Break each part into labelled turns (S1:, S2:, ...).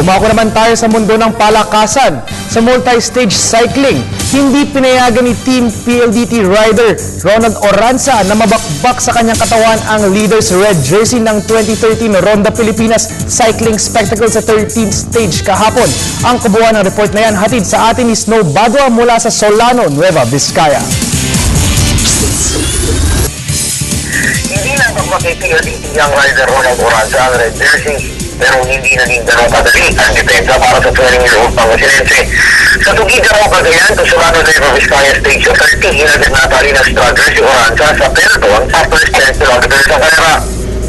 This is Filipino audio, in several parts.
S1: Dumako naman tayo sa mundo ng palakasan. Sa multi-stage cycling, hindi pinayagan ni Team PLDT rider Ronald Oranza na mabakbak sa kanyang katawan ang leader's red jersey ng 2013 Ronda Pilipinas Cycling Spectacle sa 13th stage kahapon. Ang kabuuan ng report na yan hatid sa atin ni Snow Badua mula sa Solano, Nueva Vizcaya.
S2: Hindi lang PLDT ang rider Ronald Oranza ang red jersey, pero hindi naging ganong kadali ang depensa para sa 20-year-old Pangasinense. Sa Tugiga o Cagayan, sa Solano, Nueva Vizcaya Stage 30, hinagad natali ng struggler si Oranza sa pelotong sa first 10 kilometers sa karera.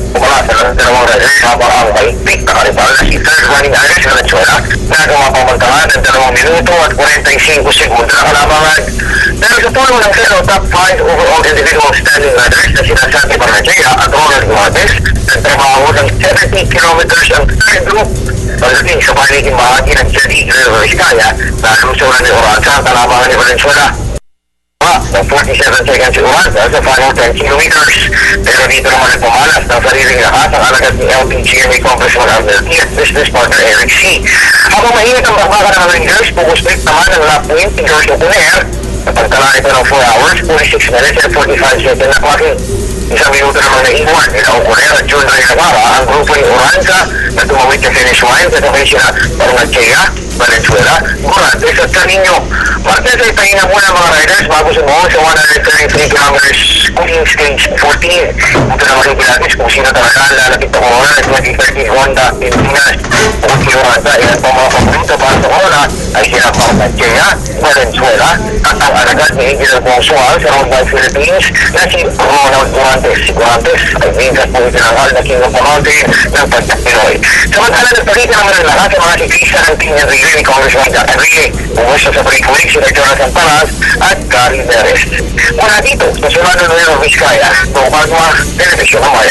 S2: Kumala sa dalawang rider habang ang maigpit na karibal na si third running Alex Valenzuela na gumapamantahan ng 2 minuto at 45 segundo na kalamangan. Pero sa tulong ng fellow top 5 overall individual standing runners na sina Santi Barnagea at Ronald Guardes, nagtrabaho ng 70 kilometers ang third group. Pagdating sa paliging bahagi ng Jedi Nueva Vizcaya, nalusunan ni Oranza ang kalamangan ni Valenzuela. Ng 47 seconds si Oranza sa final 10 kilometers. Pero dito naman nagpamalas ng sariling lakas ang alagad ni LPGMA Congressman Abdelti at business partner Eric C. Habang mainit ang bakbakan ng Rangers, puguslit naman ang lap win ni George Opuner. Napagtala ito ng 4 hours, 46 minutes and 45 seconds na clocking. Isang minuto naman na iwan nila Opuner at John Ray Navarra ang grupo ni Oranza na tumawid sa finish line sa sabay sila Barnagea, Valenzuela, Gurantes at Canino. Martes ay pahinga muna mga riders bago sumuha sa 133 kilometers cooking stage 14. Ito naman yung pilatis kung sino talaga ang lalapit na corona ng 2013 Honda Pilipinas. Kung si Oranza ay ang mga paborito para sa corona ay sila Barnagea, Valenzuela at ang alagad ni Angel Bonsoal sa Road by Philippines na si Ronald Gurantes. Si Gurantes ay minsan po itinanghal na King of the Mountain ng Pagkat Pinoy. Samantala nagpalita naman ang lahat sa mga siklista ng Team Enrile ni Congressman Jack Enrile. Pumusta sa breakaway sila Jonathan Paras at Gary Perez. Mula dito sa Solano, Nueva Vizcaya, Nueva Television ng Maya.